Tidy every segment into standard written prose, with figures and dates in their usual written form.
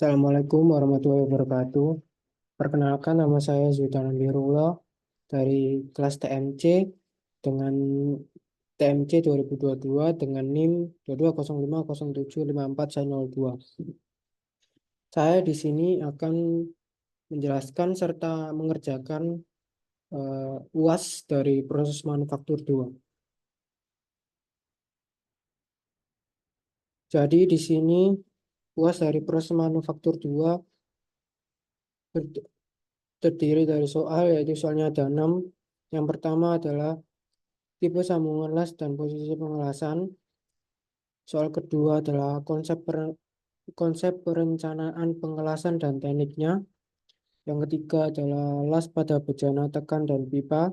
Assalamualaikum warahmatullahi wabarakatuh. Perkenalkan, nama saya Zudan Birullah dari kelas TMC dengan TMC 2022 dengan NIM 2205075402. Saya di sini akan menjelaskan serta mengerjakan UAS dari proses manufaktur 2. Jadi di sini UAS dari proses manufaktur 2 terdiri dari soal, yaitu soalnya ada 6. Yang pertama adalah tipe sambungan las dan posisi pengelasan. Soal kedua adalah konsep perencanaan pengelasan dan tekniknya. Yang ketiga adalah las pada bejana tekan dan pipa.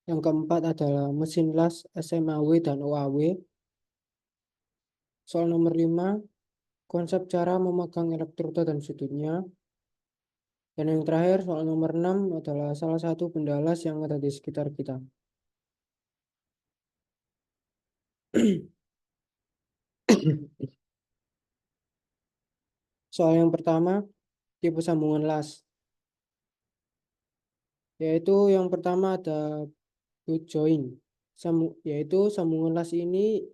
Yang keempat adalah mesin las SMAW dan OAW. Soal nomor 5, konsep cara memegang elektroda dan sudutnya. Dan yang terakhir, soal nomor 6 adalah salah satu benda las yang ada di sekitar kita. Soal yang pertama, tipe sambungan las. Yaitu yang pertama ada boot join. Yaitu sambungan las ini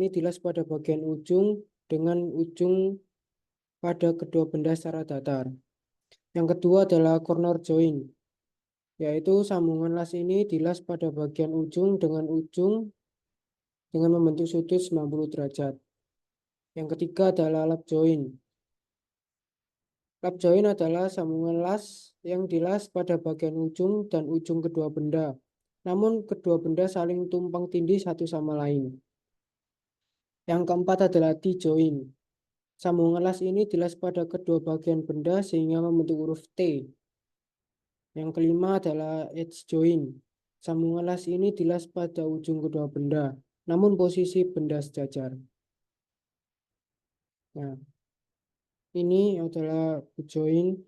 dilas pada bagian ujung dengan ujung pada kedua benda secara datar. Yang kedua adalah corner join, yaitu sambungan las ini dilas pada bagian ujung dengan membentuk sudut 90 derajat. Yang ketiga adalah lap join. Lap join adalah sambungan las yang dilas pada bagian ujung dan ujung kedua benda, namun kedua benda saling tumpang tindih satu sama lain. Yang keempat adalah T-join. Sambungan las ini dilas pada kedua bagian benda sehingga membentuk huruf T. Yang kelima adalah edge join. Sambungan las ini dilas pada ujung kedua benda, namun posisi benda sejajar. Nah, ini adalah boot join,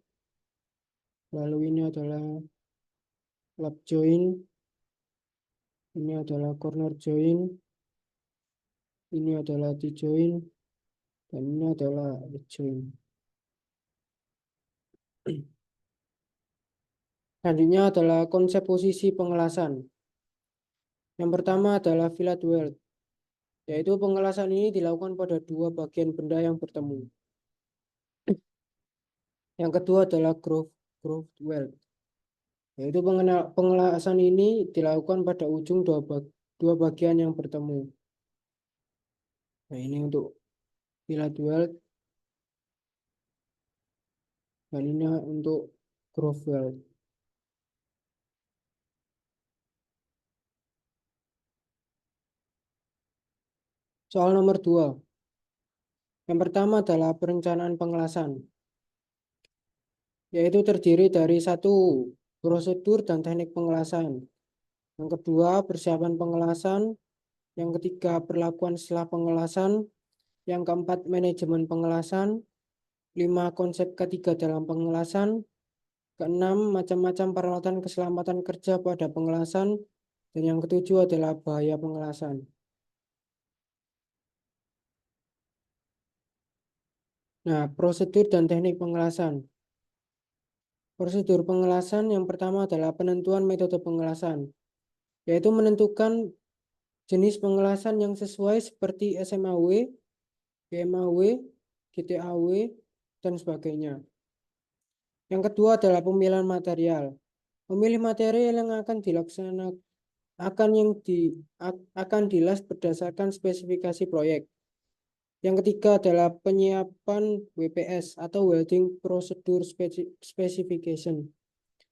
lalu ini adalah lap join, ini adalah corner join, ini adalah T-join, dan ini adalah edge join. Selanjutnya adalah konsep posisi pengelasan. Yang pertama adalah fillet weld, yaitu pengelasan ini dilakukan pada dua bagian benda yang bertemu. Yang kedua adalah groove weld, yaitu pengelasan ini dilakukan pada ujung dua bagian yang bertemu. Nah, ini untuk fillet weld, dan ini untuk groove weld. Soal nomor 2. Yang pertama adalah perencanaan pengelasan, yaitu terdiri dari 1. Prosedur dan teknik pengelasan. Yang kedua, persiapan pengelasan. Yang ketiga, perlakuan setelah pengelasan. Yang keempat, manajemen pengelasan. 5. Konsep ketiga dalam pengelasan. Keenam, macam-macam peralatan keselamatan kerja pada pengelasan. Dan yang ketujuh adalah bahaya pengelasan. Nah, prosedur dan teknik pengelasan. Prosedur pengelasan yang pertama adalah penentuan metode pengelasan, yaitu menentukan jenis pengelasan yang sesuai seperti SMAW, PMAW, GTAW, dan sebagainya. Yang kedua adalah pemilihan material. Memilih material yang akan dilas berdasarkan spesifikasi proyek. Yang ketiga adalah penyiapan WPS atau Welding Procedure Specification,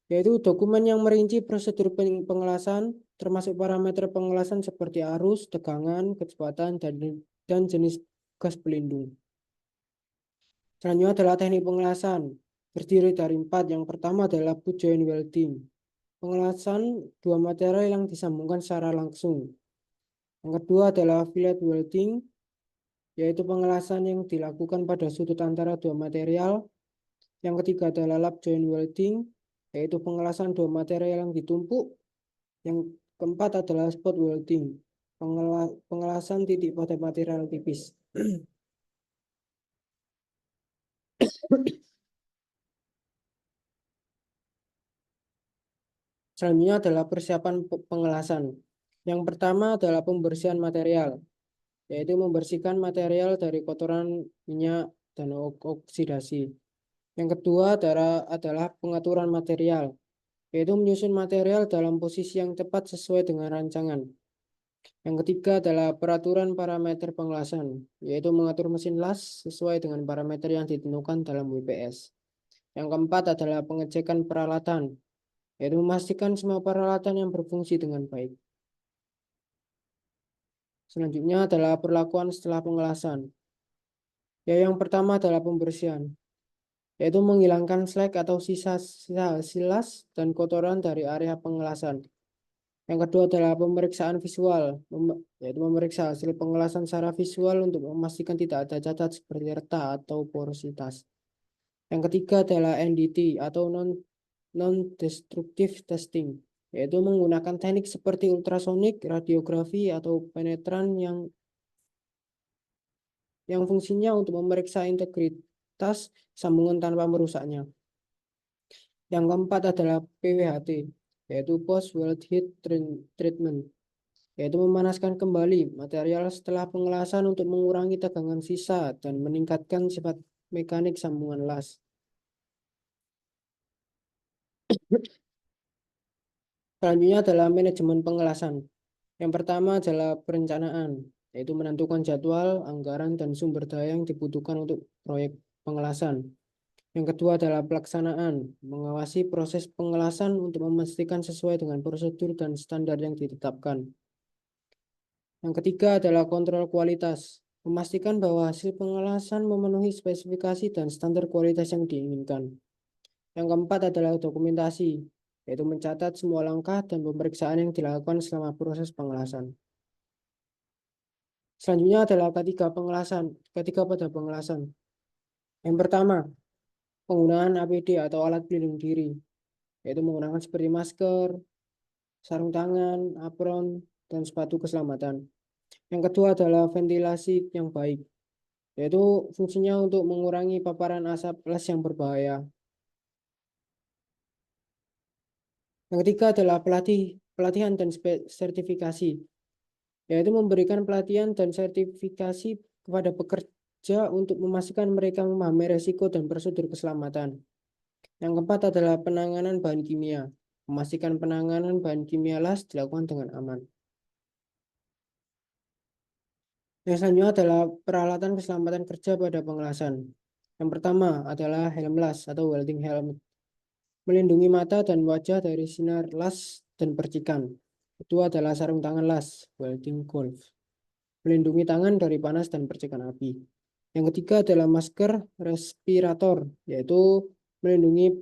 yaitu dokumen yang merinci prosedur pengelasan, termasuk parameter pengelasan seperti arus, tegangan, kecepatan, dan jenis gas pelindung. Selanjutnya adalah teknik pengelasan, terdiri dari 4. Yang pertama adalah boot joint welding, pengelasan dua material yang disambungkan secara langsung. Yang kedua adalah fillet welding, yaitu pengelasan yang dilakukan pada sudut antara dua material. Yang ketiga adalah lap joint welding, yaitu pengelasan dua material yang ditumpuk. Yang keempat adalah spot welding, pengelasan titik pada material tipis. Selanjutnya adalah persiapan pengelasan. Yang pertama adalah pembersihan material, yaitu membersihkan material dari kotoran, minyak, dan oksidasi. Yang kedua adalah pengaturan material, yaitu menyusun material dalam posisi yang tepat sesuai dengan rancangan. Yang ketiga adalah peraturan parameter pengelasan, yaitu mengatur mesin las sesuai dengan parameter yang ditentukan dalam WPS. Yang keempat adalah pengecekan peralatan, yaitu memastikan semua peralatan yang berfungsi dengan baik. Selanjutnya adalah perlakuan setelah pengelasan. Ya, yang pertama adalah pembersihan, yaitu menghilangkan slag atau sisa-sisa silas dan kotoran dari area pengelasan. Yang kedua adalah pemeriksaan visual, yaitu memeriksa hasil pengelasan secara visual untuk memastikan tidak ada cacat seperti retak atau porositas. Yang ketiga adalah NDT atau non-destructive testing, yaitu menggunakan teknik seperti ultrasonik, radiografi, atau penetran yang fungsinya untuk memeriksa integritas sambungan tanpa merusaknya. Yang keempat adalah PWHT, yaitu Post Weld Heat Treatment, yaitu memanaskan kembali material setelah pengelasan untuk mengurangi tegangan sisa dan meningkatkan sifat mekanik sambungan las. Selanjutnya adalah manajemen pengelasan. Yang pertama adalah perencanaan, yaitu menentukan jadwal, anggaran, dan sumber daya yang dibutuhkan untuk proyek pengelasan. Yang kedua adalah pelaksanaan, mengawasi proses pengelasan untuk memastikan sesuai dengan prosedur dan standar yang ditetapkan. Yang ketiga adalah kontrol kualitas, memastikan bahwa hasil pengelasan memenuhi spesifikasi dan standar kualitas yang diinginkan. Yang keempat adalah dokumentasi, yaitu mencatat semua langkah dan pemeriksaan yang dilakukan selama proses pengelasan. Selanjutnya adalah ketiga pada pengelasan. Yang pertama, penggunaan APD atau alat pelindung diri, yaitu menggunakan seperti masker, sarung tangan, apron, dan sepatu keselamatan. Yang kedua adalah ventilasi yang baik, yaitu fungsinya untuk mengurangi paparan asap las yang berbahaya. Yang ketiga adalah pelatihan dan sertifikasi, yaitu memberikan pelatihan dan sertifikasi kepada pekerja untuk memastikan mereka memahami resiko dan prosedur keselamatan. Yang keempat adalah penanganan bahan kimia, memastikan penanganan bahan kimia las dilakukan dengan aman. Yang selanjutnya adalah peralatan keselamatan kerja pada pengelasan. Yang pertama adalah helm las atau welding helmet, melindungi mata dan wajah dari sinar las dan percikan. Kedua adalah sarung tangan las, welding glove, melindungi tangan dari panas dan percikan api. Yang ketiga adalah masker respirator, yaitu melindungi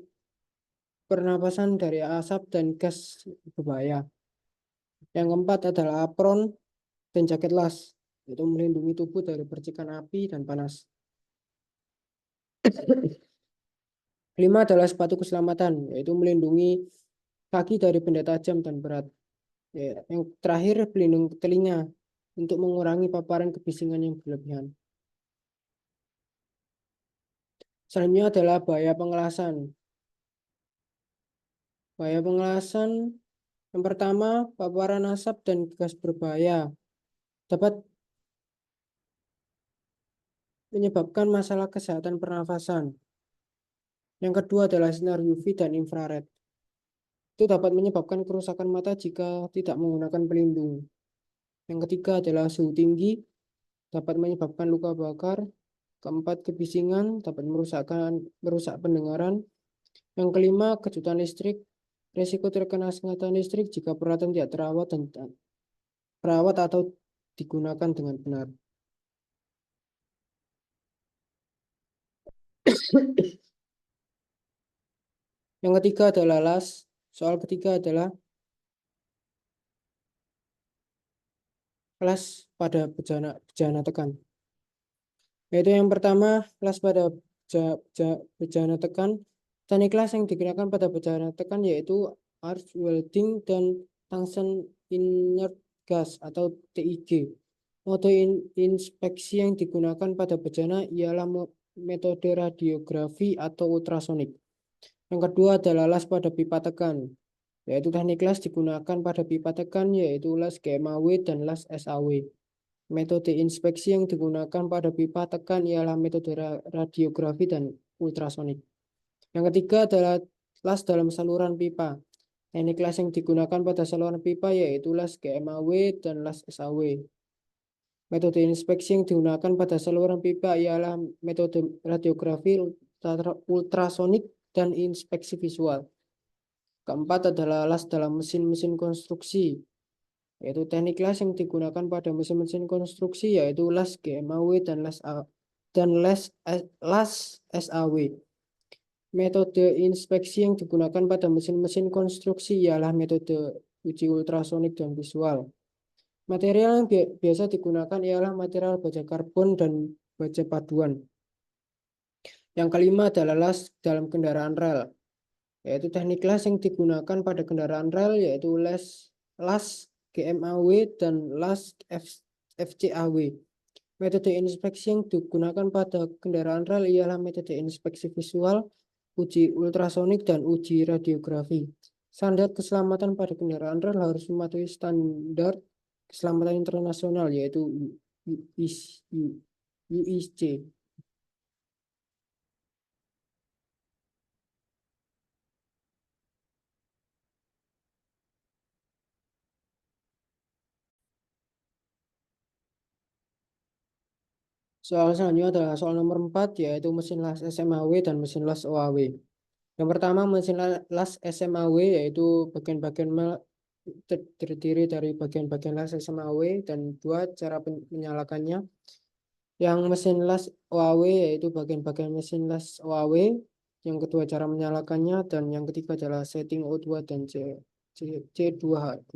pernapasan dari asap dan gas berbahaya. Yang keempat adalah apron dan jaket las, yaitu melindungi tubuh dari percikan api dan panas. Kelima adalah sepatu keselamatan, yaitu melindungi kaki dari benda tajam dan berat. Ya, yang terakhir, pelindung telinga untuk mengurangi paparan kebisingan yang berlebihan. Selanjutnya adalah bahaya pengelasan. Bahaya pengelasan yang pertama, paparan asap dan gas berbahaya dapat menyebabkan masalah kesehatan pernafasan. Yang kedua adalah sinar UV dan infrared. Itu dapat menyebabkan kerusakan mata jika tidak menggunakan pelindung. Yang ketiga adalah suhu tinggi, dapat menyebabkan luka bakar. Keempat, kebisingan dapat merusak pendengaran. Yang kelima, kejutan listrik. Risiko terkena sengatan listrik jika peralatan tidak terawat atau digunakan dengan benar. Yang ketiga adalah las. Soal ketiga adalah las pada bejana tekan. Yaitu yang pertama, las pada bejana tekan. Teknik las yang digunakan pada bejana tekan yaitu arc welding dan tungsten inert gas atau TIG. Mode inspeksi yang digunakan pada bejana ialah metode radiografi atau ultrasonik. Yang kedua adalah las pada pipa tekan, yaitu teknik las digunakan pada pipa tekan, yaitu las GMAW dan las SAW. Metode inspeksi yang digunakan pada pipa tekan ialah metode radiografi dan ultrasonik. Yang ketiga adalah las dalam saluran pipa. Teknik las yang digunakan pada saluran pipa yaitu las GMAW dan las SAW. Metode inspeksi yang digunakan pada saluran pipa ialah metode radiografi, ultrasonik, dan inspeksi visual. Keempat adalah las dalam mesin-mesin konstruksi, yaitu teknik las yang digunakan pada mesin-mesin konstruksi yaitu las GMAW dan las SAW. Metode inspeksi yang digunakan pada mesin-mesin konstruksi ialah metode uji ultrasonik dan visual. Material yang biasa digunakan ialah material baja karbon dan baja paduan. Yang kelima adalah las dalam kendaraan rel, yaitu teknik las yang digunakan pada kendaraan rel yaitu las GMAW dan las FCAW. Metode inspeksi yang digunakan pada kendaraan rel ialah metode inspeksi visual, uji ultrasonik, dan uji radiografi. Standar keselamatan pada kendaraan rel harus mematuhi standar keselamatan internasional yaitu UIC. Soal selanjutnya adalah soal nomor 4 yaitu mesin las SMAW dan mesin las OAW. Yang pertama mesin las SMAW yaitu bagian-bagian terdiri dari bagian-bagian las SMAW dan dua cara menyalakannya. Yang mesin las OAW yaitu bagian-bagian mesin las OAW. Yang kedua cara menyalakannya dan yang ketiga adalah setting O2 dan C2H2.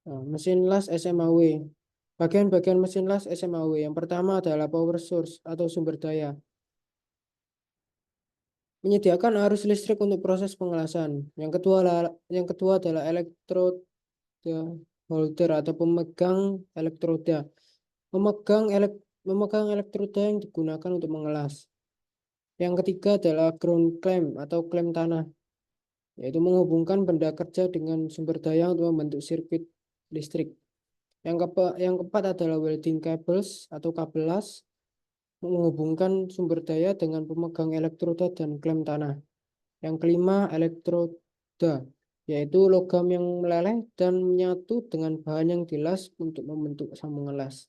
Nah, mesin las SMAW. Bagian-bagian mesin las SMAW. Yang pertama adalah power source atau sumber daya. Menyediakan arus listrik untuk proses pengelasan. Yang kedua adalah elektroda holder atau pemegang elektroda. Memegang elektroda yang digunakan untuk mengelas. Yang ketiga adalah ground clamp atau klem tanah, yaitu menghubungkan benda kerja dengan sumber daya untuk membentuk sirkuit listrik. Yang keempat adalah welding cables atau kabel las, menghubungkan sumber daya dengan pemegang elektroda dan klem tanah. Yang kelima, elektroda, yaitu logam yang meleleh dan menyatu dengan bahan yang dilas untuk membentuk sambungan las.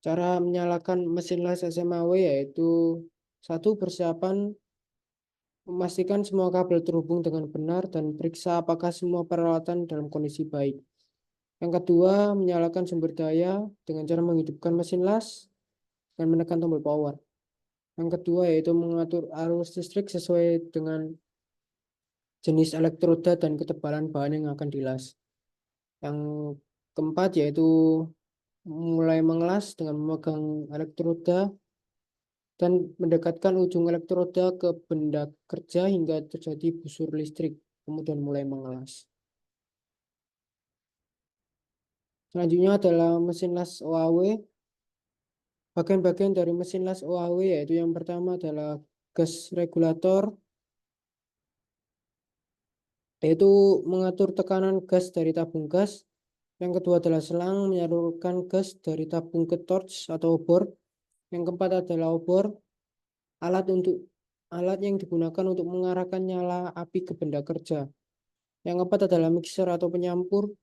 Cara menyalakan mesin las SMAW yaitu satu, persiapan memastikan semua kabel terhubung dengan benar dan periksa apakah semua peralatan dalam kondisi baik. Yang kedua, menyalakan sumber daya dengan cara menghidupkan mesin las dan menekan tombol power. Yang kedua yaitu mengatur arus listrik sesuai dengan jenis elektroda dan ketebalan bahan yang akan dilas. Yang keempat yaitu mulai mengelas dengan memegang elektroda dan mendekatkan ujung elektroda ke benda kerja hingga terjadi busur listrik, kemudian mulai mengelas. Selanjutnya adalah mesin las OAW. Bagian-bagian dari mesin las OAW yaitu yang pertama adalah gas regulator, yaitu mengatur tekanan gas dari tabung gas. Yang kedua adalah selang menyalurkan gas dari tabung ke torch atau obor. Yang keempat adalah obor, alat yang digunakan untuk mengarahkan nyala api ke benda kerja. Yang keempat adalah mixer atau penyampur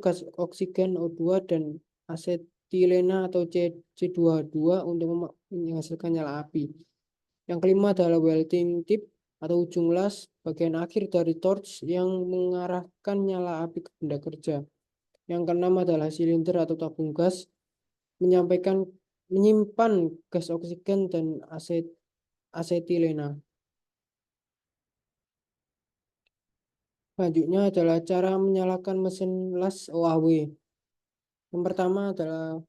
gas oksigen O2 dan asetilena atau C2H2 untuk menghasilkan nyala api. Yang kelima adalah welding tip atau ujung las, bagian akhir dari torch yang mengarahkan nyala api ke benda kerja. Yang keenam adalah silinder atau tabung gas, menyimpan gas oksigen dan asetilena. Selanjutnya adalah cara menyalakan mesin las OAW. Yang pertama adalah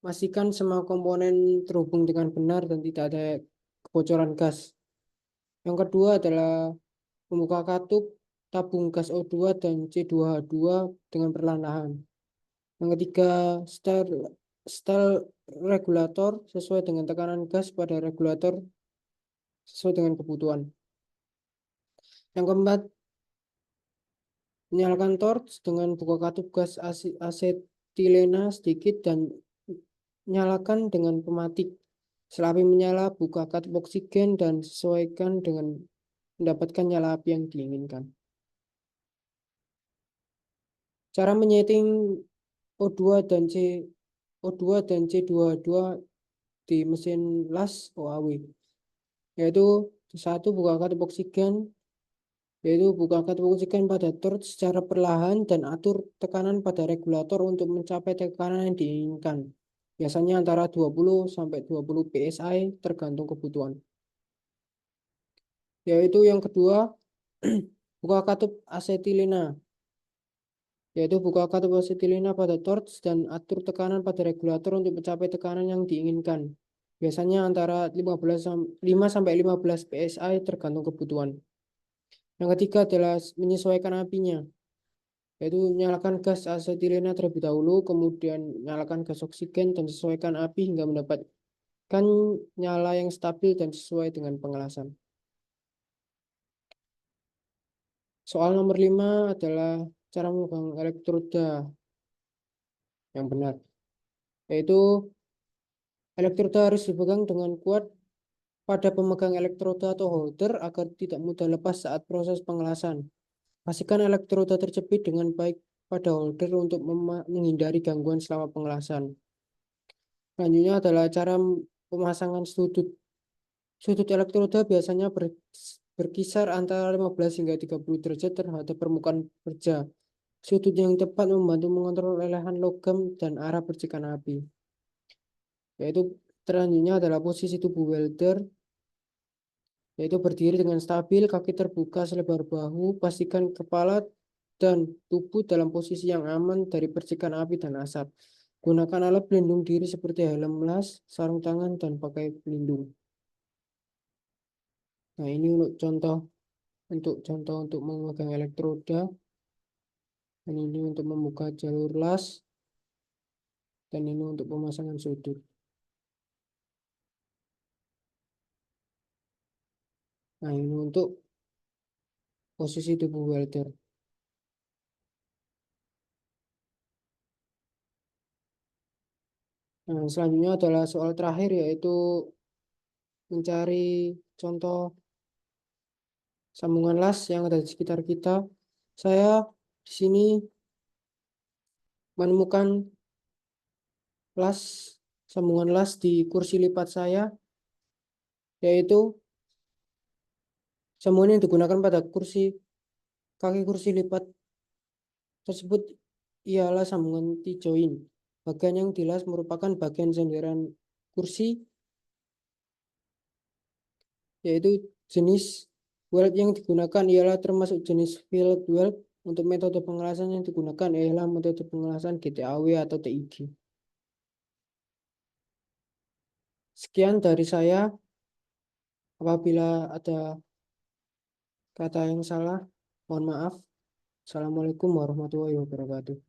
pastikan semua komponen terhubung dengan benar dan tidak ada kebocoran gas. Yang kedua adalah membuka katup tabung gas O2 dan C2H2 dengan perlahan-lahan. Yang ketiga, style regulator sesuai dengan tekanan gas pada regulator sesuai dengan kebutuhan. Yang keempat, menyalakan torch dengan buka katup gas asetilena sedikit dan nyalakan dengan pematik. Setelah api menyala, buka katup oksigen dan sesuaikan dengan mendapatkan nyala api yang diinginkan. Cara menyeting O2 dan C22 di mesin las OAW, yaitu satu, buka katup oksigen, pada torch secara perlahan dan atur tekanan pada regulator untuk mencapai tekanan yang diinginkan. Biasanya antara 20 sampai 20 PSI tergantung kebutuhan. Yaitu yang kedua, buka katup asetilena, pada torch dan atur tekanan pada regulator untuk mencapai tekanan yang diinginkan. Biasanya antara 5 sampai 15 PSI tergantung kebutuhan. Yang ketiga adalah menyesuaikan apinya, yaitu nyalakan gas asetilena terlebih dahulu, kemudian nyalakan gas oksigen dan sesuaikan api hingga mendapatkan nyala yang stabil dan sesuai dengan pengelasan. Soal nomor 5 adalah cara memegang elektroda yang benar, yaitu elektroda harus dipegang dengan kuat pada pemegang elektroda atau holder agar tidak mudah lepas saat proses pengelasan. Pastikan elektroda terjepit dengan baik pada holder untuk menghindari gangguan selama pengelasan. Selanjutnya adalah cara pemasangan sudut. Sudut elektroda biasanya berkisar antara 15 hingga 30 derajat terhadap permukaan kerja. Sudut yang tepat membantu mengontrol lelehan logam dan arah percikan api. Yaitu selanjutnya adalah posisi tubuh welder, yaitu berdiri dengan stabil, kaki terbuka selebar bahu, pastikan kepala dan tubuh dalam posisi yang aman dari percikan api dan asap. Gunakan alat pelindung diri seperti helm las, sarung tangan, dan pakai pelindung. Nah, ini untuk memegang elektroda, dan ini untuk membuka jalur las, dan ini untuk pemasangan sudut. Nah, ini untuk posisi tubuh welder. Nah, selanjutnya adalah soal terakhir, yaitu mencari contoh sambungan las yang ada di sekitar kita. Saya di sini menemukan sambungan las di kursi lipat saya, yaitu sambungan yang digunakan pada kaki kursi lipat tersebut ialah sambungan T-join. Bagian yang dilas merupakan bagian senderan kursi, yaitu jenis weld yang digunakan ialah termasuk jenis fillet weld. Untuk metode pengelasan yang digunakan ialah metode pengelasan GTAW atau TIG. Sekian dari saya. Apabila ada kata yang salah, mohon maaf. Assalamualaikum warahmatullahi wabarakatuh.